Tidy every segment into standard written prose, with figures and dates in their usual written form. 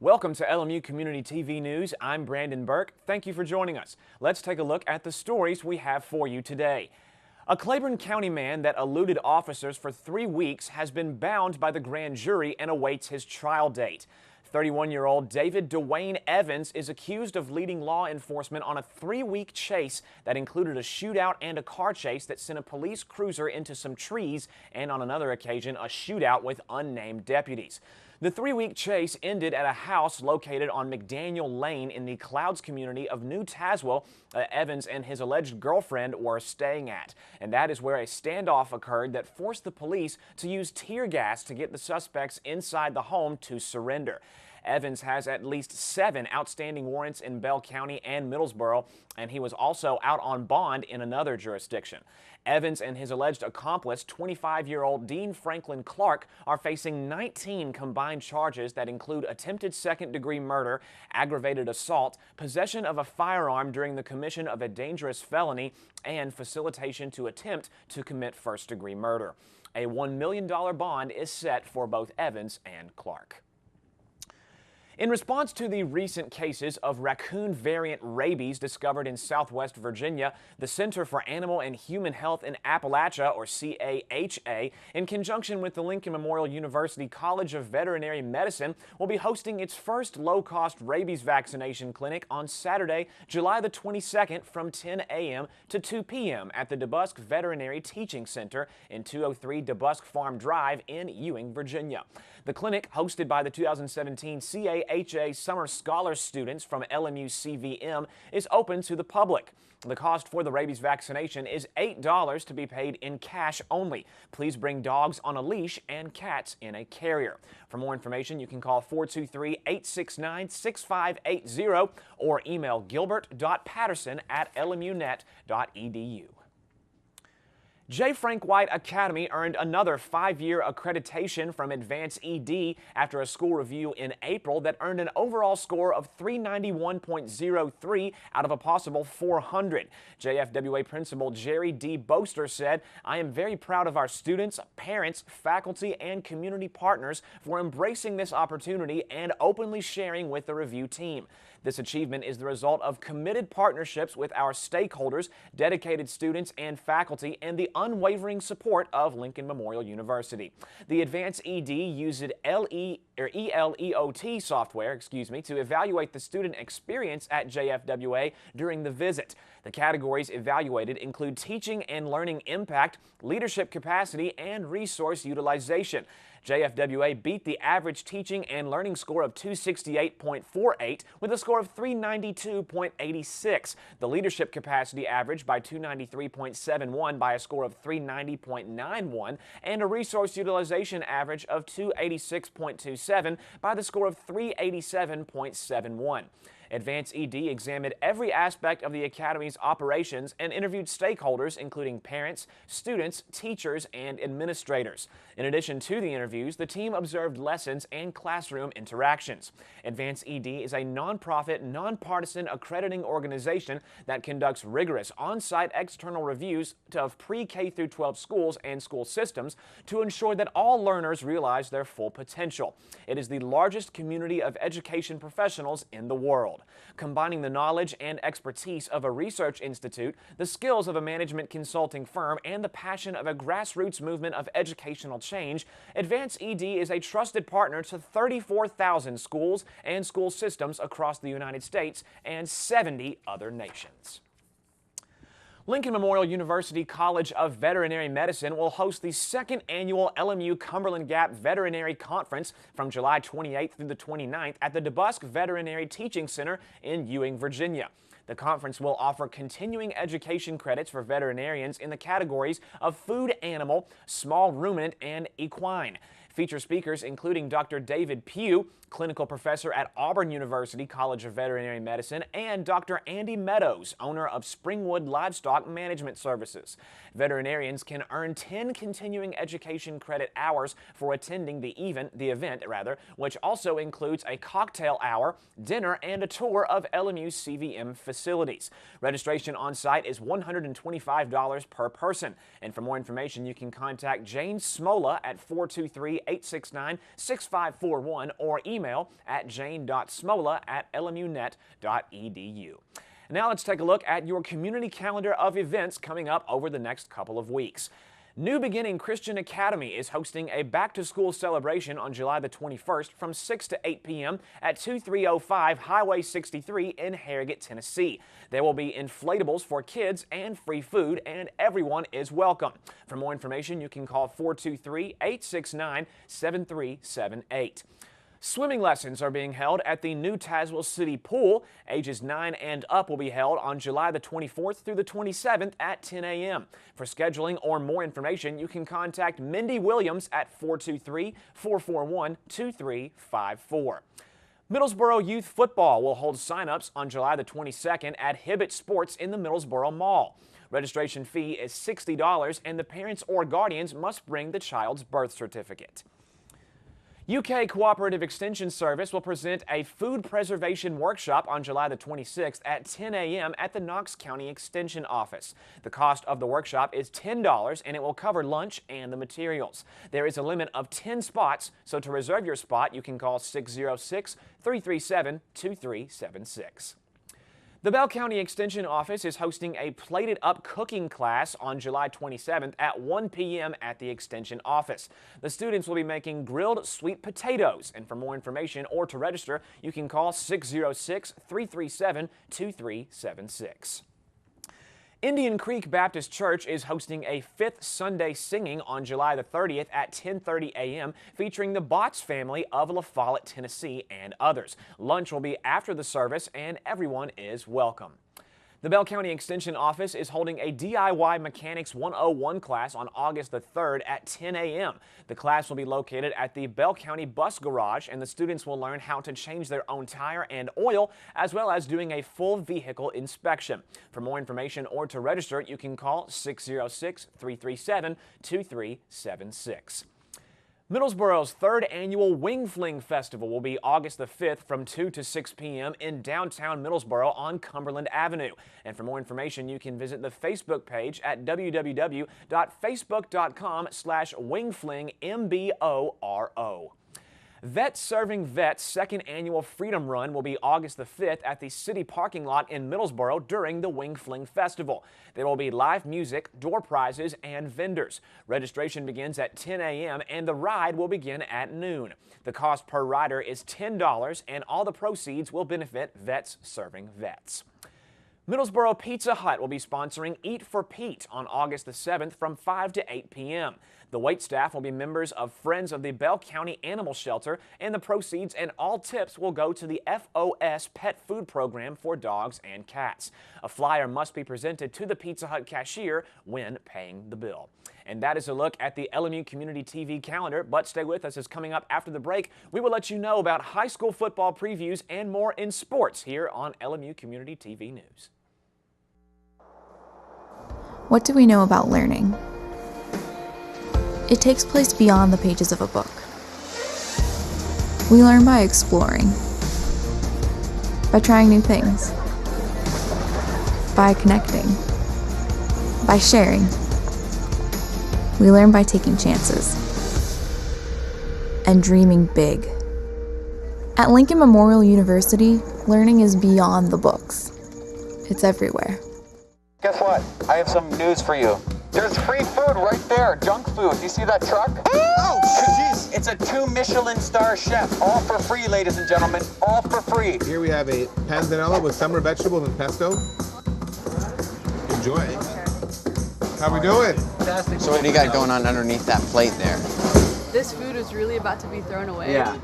Welcome to LMU Community TV News. I'm Brandon Burke. Thank you for joining us. Let's take a look at the stories we have for you today. A Claiborne County man that eluded officers for 3 weeks has been bound by the grand jury and awaits his trial date. 31-year-old David Dwayne Evans is accused of leading law enforcement on a 3-week chase that included a shootout and a car chase that sent a police cruiser into some trees, and on another occasion a shootout with unnamed deputies. The 3-week chase ended at a house located on McDaniel Lane in the Clouds community of New Tazewell Evans and his alleged girlfriend were staying at. And that is where a standoff occurred that forced the police to use tear gas to get the suspects inside the home to surrender. Evans has at least 7 outstanding warrants in Bell County and Middlesboro, and he was also out on bond in another jurisdiction. Evans and his alleged accomplice, 25-year-old Dean Franklin Clark, are facing 19 combined charges that include attempted second-degree murder, aggravated assault, possession of a firearm during the commission of a dangerous felony, and facilitation to attempt to commit first-degree murder. A $1 million bond is set for both Evans and Clark. In response to the recent cases of raccoon variant rabies discovered in Southwest Virginia, the Center for Animal and Human Health in Appalachia, or CAHA, in conjunction with the Lincoln Memorial University College of Veterinary Medicine, will be hosting its first low-cost rabies vaccination clinic on Saturday, July the 22nd from 10 a.m. to 2 p.m. at the DeBusk Veterinary Teaching Center in 203 DeBusk Farm Drive in Ewing, Virginia. The clinic, hosted by the 2017 CAHA Summer Scholars students from LMU CVM, is open to the public. The cost for the rabies vaccination is $8 to be paid in cash only. Please bring dogs on a leash and cats in a carrier. For more information, you can call 423-869-6580 or email gilbert.patterson@lmunet.edu. J. Frank White Academy earned another 5-year accreditation from Advance ED after a school review in April that earned an overall score of 391.03 out of a possible 400. JFWA Principal Jerry D. Boaster said, "I am very proud of our students, parents, faculty, and community partners for embracing this opportunity and openly sharing with the review team. This achievement is the result of committed partnerships with our stakeholders, dedicated students and faculty, and the unwavering support of Lincoln Memorial University." The Advance ED used ELEOT software, to evaluate the student experience at JFWA during the visit. The categories evaluated include teaching and learning impact, leadership capacity, and resource utilization. JFWA beat the average teaching and learning score of 268.48 with a score of 392.86. The leadership capacity average by 293.71 by a score of 390.91, and a resource utilization average of 286.27 by the score of 387.71. Advance ED examined every aspect of the Academy's operations and interviewed stakeholders, including parents, students, teachers, and administrators. In addition to the interviews, the team observed lessons and classroom interactions. Advance ED is a nonprofit, nonpartisan accrediting organization that conducts rigorous on-site external reviews of pre-K through 12 schools and school systems to ensure that all learners realize their full potential. It is the largest community of education professionals in the world. Combining the knowledge and expertise of a research institute, the skills of a management consulting firm, and the passion of a grassroots movement of educational change, Advance ED is a trusted partner to 34,000 schools and school systems across the United States and 70 other nations. Lincoln Memorial University College of Veterinary Medicine will host the 2nd annual LMU Cumberland Gap Veterinary Conference from July 28th through the 29th at the DeBusk Veterinary Teaching Center in Ewing, Virginia. The conference will offer continuing education credits for veterinarians in the categories of food animal, small ruminant, and equine. Feature speakers including Dr. David Pugh, clinical professor at Auburn University College of Veterinary Medicine, and Dr. Andy Meadows, owner of Springwood Livestock Management Services. Veterinarians can earn 10 continuing education credit hours for attending the event, which also includes a cocktail hour, dinner, and a tour of LMU CVM facilities. Registration on site is $125 per person. And for more information, you can contact Jane Smola at 423 223-869-6541 or email at jane.smola@lmunet.edu. Now let's take a look at your community calendar of events coming up over the next couple of weeks. New Beginning Christian Academy is hosting a back-to-school celebration on July the 21st from 6 to 8 p.m. at 2305 Highway 63 in Harrogate, Tennessee. There will be inflatables for kids and free food, and everyone is welcome. For more information, you can call 423-869-7378. Swimming lessons are being held at the new Tazewell City Pool. Ages 9 and up will be held on July the 24th through the 27th at 10 a.m. For scheduling or more information, you can contact Mindy Williams at 423-441-2354. Middlesboro Youth Football will hold sign-ups on July the 22nd at Hibbett Sports in the Middlesboro Mall. Registration fee is $60, and the parents or guardians must bring the child's birth certificate. UK Cooperative Extension Service will present a food preservation workshop on July the 26th at 10 a.m. at the Knox County Extension Office. The cost of the workshop is $10 and it will cover lunch and the materials. There is a limit of 10 spots, so to reserve your spot, you can call 606-337-2376. The Bell County Extension Office is hosting a Plated Up cooking class on July 27th at 1 p.m. at the Extension Office. The students will be making grilled sweet potatoes, and for more information or to register, you can call 606-337-2376. Indian Creek Baptist Church is hosting a 5th Sunday singing on July the 30th at 10:30 a.m. featuring the Botts family of La Follette, Tennessee, and others. Lunch will be after the service and everyone is welcome. The Bell County Extension Office is holding a DIY Mechanics 101 class on August the 3rd at 10 a.m. The class will be located at the Bell County Bus Garage, and the students will learn how to change their own tire and oil, as well as doing a full vehicle inspection. For more information or to register, you can call 606-337-2376. Middlesboro's 3rd annual Wing Fling Festival will be August the 5th from 2 to 6 p.m. in downtown Middlesboro on Cumberland Avenue. And for more information, you can visit the Facebook page at www.facebook.com/wingflingmboro. Vets Serving Vets' 2nd annual Freedom Run will be August the 5th at the city parking lot in Middlesboro during the Wing Fling Festival. There will be live music, door prizes, and vendors. Registration begins at 10 a.m. and the ride will begin at noon. The cost per rider is $10 and all the proceeds will benefit Vets Serving Vets. Middlesboro Pizza Hut will be sponsoring Eat for Pete on August the 7th from 5 to 8 p.m. The waitstaff will be members of Friends of the Bell County Animal Shelter, and the proceeds and all tips will go to the FOS Pet Food Program for dogs and cats. A flyer must be presented to the Pizza Hut cashier when paying the bill. And that is a look at the LMU Community TV calendar, but stay with us as coming up after the break, we will let you know about high school football previews and more in sports here on LMU Community TV News. What do we know about learning? It takes place beyond the pages of a book. We learn by exploring, by trying new things, by connecting, by sharing. We learn by taking chances and dreaming big. At Lincoln Memorial University, learning is beyond the books. It's everywhere. Guess what? I have some news for you. There's free food right there, junk food. You see that truck? Oh, jeez. It's a 2 Michelin star chef. All for free, ladies and gentlemen. All for free. Here we have a panzanella with summer vegetables and pesto. Enjoy. How we doing? Fantastic. So what do you got going on underneath that plate there? This food is really about to be thrown away. Yeah.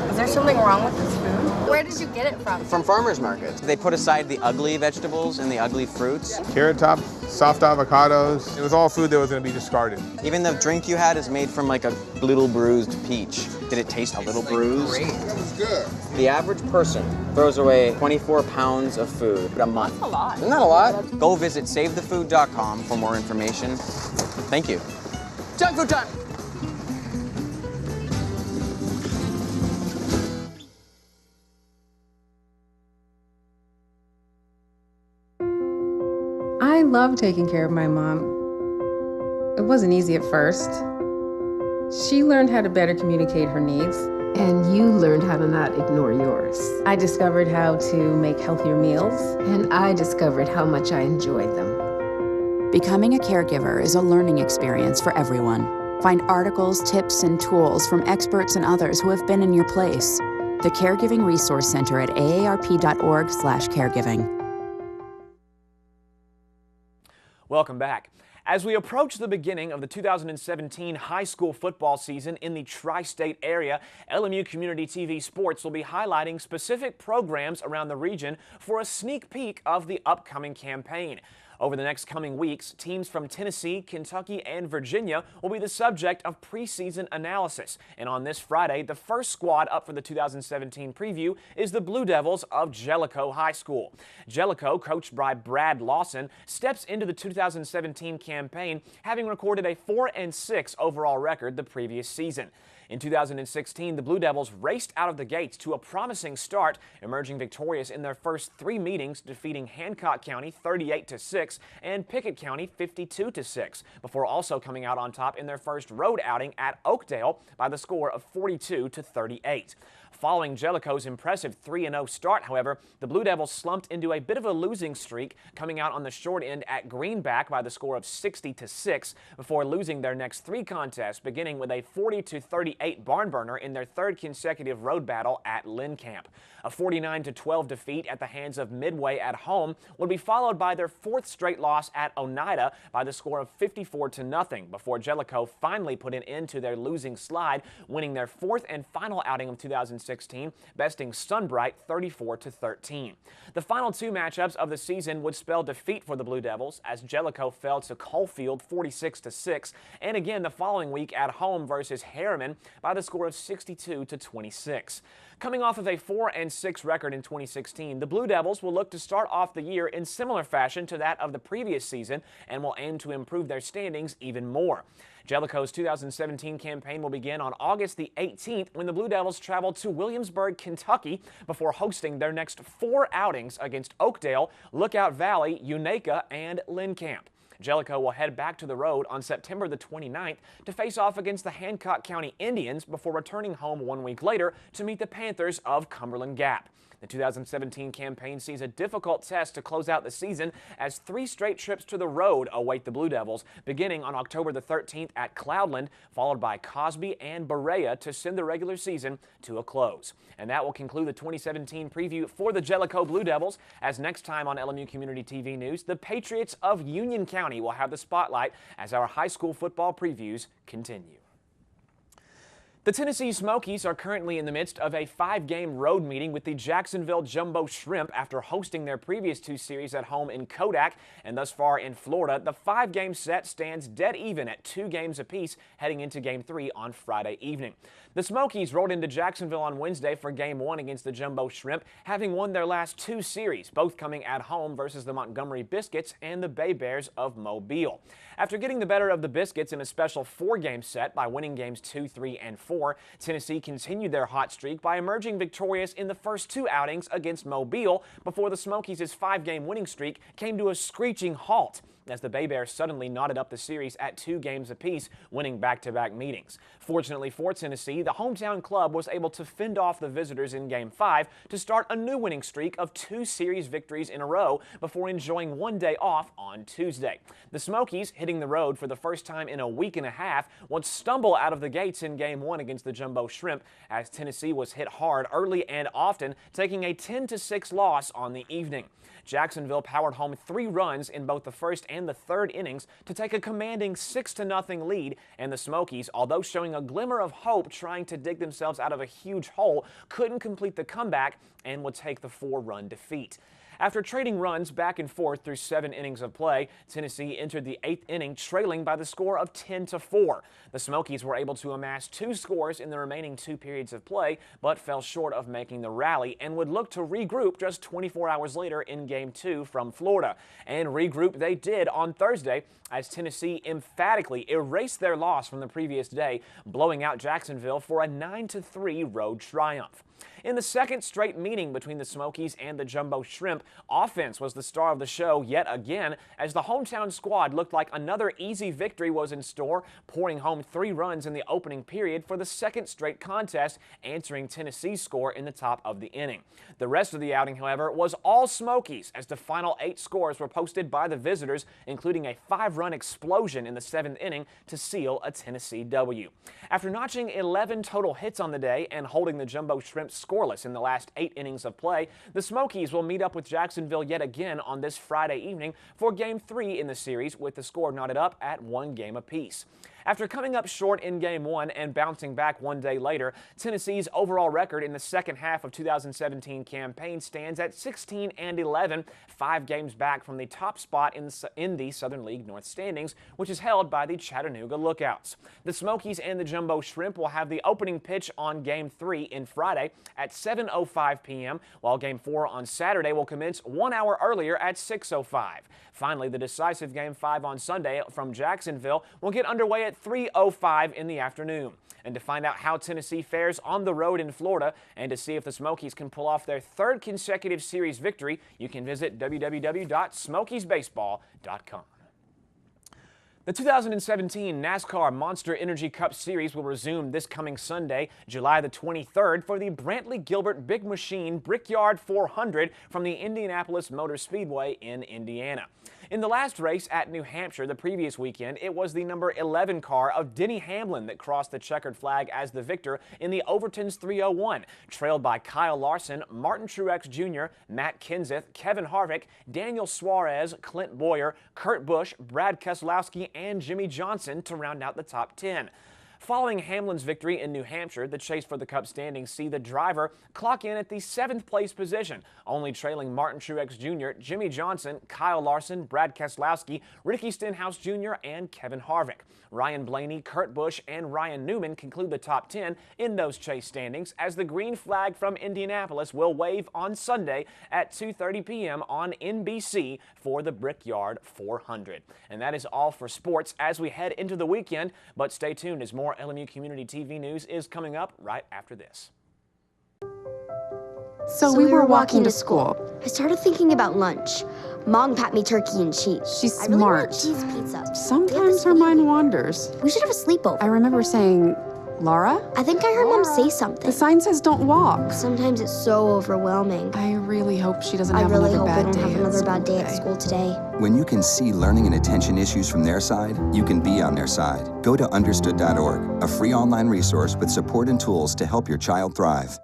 Is there something wrong with this food? Where did you get it from? From farmers markets. They put aside the ugly vegetables and the ugly fruits. Carrot top, soft avocados. It was all food that was going to be discarded. Even the drink you had is made from like a little bruised peach. Did it taste a little bruised? Great. It was good. The average person throws away 24 pounds of food a month. That's a lot. Isn't that a lot? Go visit savethefood.com for more information. Thank you. Junk food time! I love taking care of my mom. It wasn't easy at first. She learned how to better communicate her needs. And you learned how to not ignore yours. I discovered how to make healthier meals. And I discovered how much I enjoyed them. Becoming a caregiver is a learning experience for everyone. Find articles, tips, and tools from experts and others who have been in your place. The Caregiving Resource Center at aarp.org/caregiving. Welcome back. As we approach the beginning of the 2017 high school football season in the tri-state area, LMU Community TV Sports will be highlighting specific programs around the region for a sneak peek of the upcoming campaign. Over the next coming weeks, teams from Tennessee, Kentucky, and Virginia will be the subject of preseason analysis. And on this Friday, the first squad up for the 2017 preview is the Blue Devils of Jellicoe High School. Jellicoe, coached by Brad Lawson, steps into the 2017 campaign, having recorded a 4-6 overall record the previous season. In 2016, the Blue Devils raced out of the gates to a promising start, emerging victorious in their first 3 meetings, defeating Hancock County 38-6 and Pickett County 52-6, before also coming out on top in their first road outing at Oakdale by the score of 42-38. Following Jellicoe's impressive 3-0 start, however, the Blue Devils slumped into a bit of a losing streak, coming out on the short end at Greenback by the score of 60-6 before losing their next 3 contests, beginning with a 40-38 barn burner in their 3rd consecutive road battle at Lincamp. A 49-12 defeat at the hands of Midway at home would be followed by their 4th straight loss at Oneida by the score of 54-0 before Jellicoe finally put an end to their losing slide, winning their 4th and final outing of 2016, besting Sunbright 34-13. The final 2 matchups of the season would spell defeat for the Blue Devils as Jellicoe fell to Coalfield 46-6, and again the following week at home versus Harriman by the score of 62-26. Coming off of a 4-6 record in 2016, the Blue Devils will look to start off the year in similar fashion to that of the previous season and will aim to improve their standings even more. Jellicoe's 2017 campaign will begin on August the 18th when the Blue Devils travel to Williamsburg, Kentucky before hosting their next 4 outings against Oakdale, Lookout Valley, Unaka, and Lincamp. Jellicoe will head back to the road on September the 29th to face off against the Hancock County Indians before returning home 1 week later to meet the Panthers of Cumberland Gap. The 2017 campaign sees a difficult test to close out the season as 3 straight trips to the road await the Blue Devils, beginning on October the 13th at Cloudland, followed by Cosby and Berea to send the regular season to a close. And that will conclude the 2017 preview for the Jellicoe Blue Devils, as next time on LMU Community TV News, the Patriots of Union County will have the spotlight as our high school football previews continue. The Tennessee Smokies are currently in the midst of a 5-game road meeting with the Jacksonville Jumbo Shrimp after hosting their previous 2 series at home in Kodak, and thus far in Florida, the 5-game set stands dead even at 2 games apiece heading into Game 3 on Friday evening. The Smokies rolled into Jacksonville on Wednesday for Game 1 against the Jumbo Shrimp, having won their last 2 series, both coming at home versus the Montgomery Biscuits and the Bay Bears of Mobile. After getting the better of the Biscuits in a special 4-game set by winning games 2, 3, and 4, Tennessee continued their hot streak by emerging victorious in the first 2 outings against Mobile before the Smokies' 5-game winning streak came to a screeching halt as the Bay Bears suddenly knotted up the series at 2 games apiece, winning back-to-back meetings. Fortunately for Tennessee, the hometown club was able to fend off the visitors in Game 5 to start a new winning streak of 2 series victories in a row before enjoying 1 day off on Tuesday. The Smokies, hitting the road for the first time in a week and a half, would stumble out of the gates in Game 1 against the Jumbo Shrimp as Tennessee was hit hard early and often, taking a 10-6 loss on the evening. Jacksonville powered home 3 runs in both the first and the third innings to take a commanding 6-0 lead, and the Smokies, although showing a glimmer of hope trying to dig themselves out of a huge hole, couldn't complete the comeback and would take the 4-run defeat. After trading runs back and forth through 7 innings of play, Tennessee entered the 8th inning trailing by the score of 10-4. The Smokies were able to amass 2 scores in the remaining 2 periods of play, but fell short of making the rally and would look to regroup just 24 hours later in Game 2 from Florida. And regroup they did on Thursday as Tennessee emphatically erased their loss from the previous day, blowing out Jacksonville for a 9-3 road triumph. In the second straight meeting between the Smokies and the Jumbo Shrimp, Shrimp. Offense was the star of the show yet again as the hometown squad looked like another easy victory was in store, pouring home 3 runs in the opening period for the second straight contest, answering Tennessee's score in the top of the inning. The rest of the outing, however, was all Smokies as the final 8 scores were posted by the visitors, including a 5-run explosion in the 7th inning to seal a Tennessee W. After notching 11 total hits on the day and holding the Jumbo Shrimp scoreless in the last 8 innings of play, the Smokies will meet up with Jacksonville yet again on this Friday evening for Game 3 in the series, with the score knotted up at 1 game apiece. After coming up short in Game 1 and bouncing back one day later, Tennessee's overall record in the second half of 2017 campaign stands at 16-11, 5 games back from the top spot in the Southern League North standings, which is held by the Chattanooga Lookouts. The Smokies and the Jumbo Shrimp will have the opening pitch on Game 3 in Friday at 7:05 p.m., while Game 4 on Saturday will commence 1 hour earlier at 6:05. Finally, the decisive Game 5 on Sunday from Jacksonville will get underway at 3:05 in the afternoon. And to find out how Tennessee fares on the road in Florida and to see if the Smokies can pull off their 3rd consecutive series victory, you can visit www.smokiesbaseball.com. The 2017 NASCAR Monster Energy Cup Series will resume this coming Sunday, July the 23rd, for the Brantley Gilbert Big Machine Brickyard 400 from the Indianapolis Motor Speedway in Indiana. In the last race at New Hampshire the previous weekend, it was the number 11 car of Denny Hamlin that crossed the checkered flag as the victor in the Overton's 301, trailed by Kyle Larson, Martin Truex Jr., Matt Kenseth, Kevin Harvick, Daniel Suarez, Clint Boyer, Kurt Busch, Brad Keselowski, and Jimmy Johnson to round out the top 10. Following Hamlin's victory in New Hampshire, the chase for the Cup standings see the driver clock in at the 7th place position, only trailing Martin Truex Jr., Jimmy Johnson, Kyle Larson, Brad Keselowski, Ricky Stenhouse Jr., and Kevin Harvick. Ryan Blaney, Kurt Busch, and Ryan Newman conclude the top 10 in those chase standings as the green flag from Indianapolis will wave on Sunday at 2:30 p.m. on NBC for the Brickyard 400. And that is all for sports as we head into the weekend, but stay tuned as more LMU Community TV news is coming up right after this. So we were walking to school. I started thinking about lunch. Mom packed me turkey and cheese. She's I really want smart. cheese pizza. Sometimes her mind wanders. We should have a sleepover. I remember saying, Laura? I think I heard Mom say something. The sign says don't walk. Sometimes it's so overwhelming. I really hope she doesn't I have really another hope I bad don't day have at another school bad day at today. school today. When you can see learning and attention issues from their side, you can be on their side. Go to understood.org, a free online resource with support and tools to help your child thrive.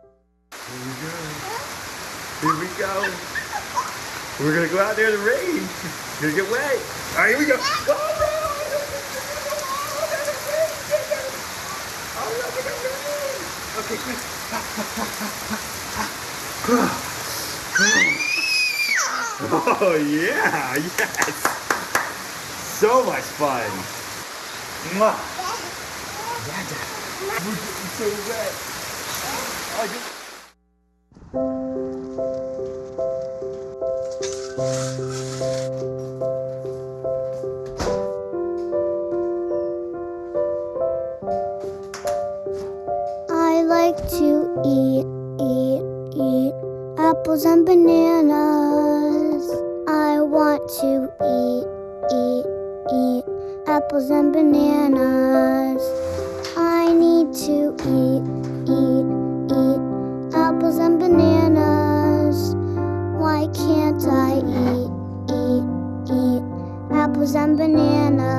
Here we go. We're gonna go out there in the rain. Gonna get wet. All right, here we go. Okay, quick. Oh yeah, yes. So much fun. Mwah. Yeah, Dad. We're getting so wet. I like to eat apples and bananas. I want to eat apples and bananas. I need to eat apples and bananas. Why can't I eat apples and bananas?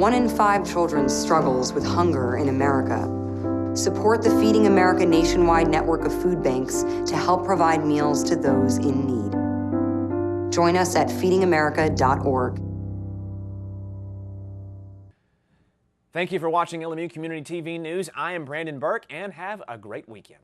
One in 5 children struggles with hunger in America. Support the Feeding America nationwide network of food banks to help provide meals to those in need. Join us at feedingamerica.org. Thank you for watching LMU Community TV News. I am Brandon Burke, and have a great weekend.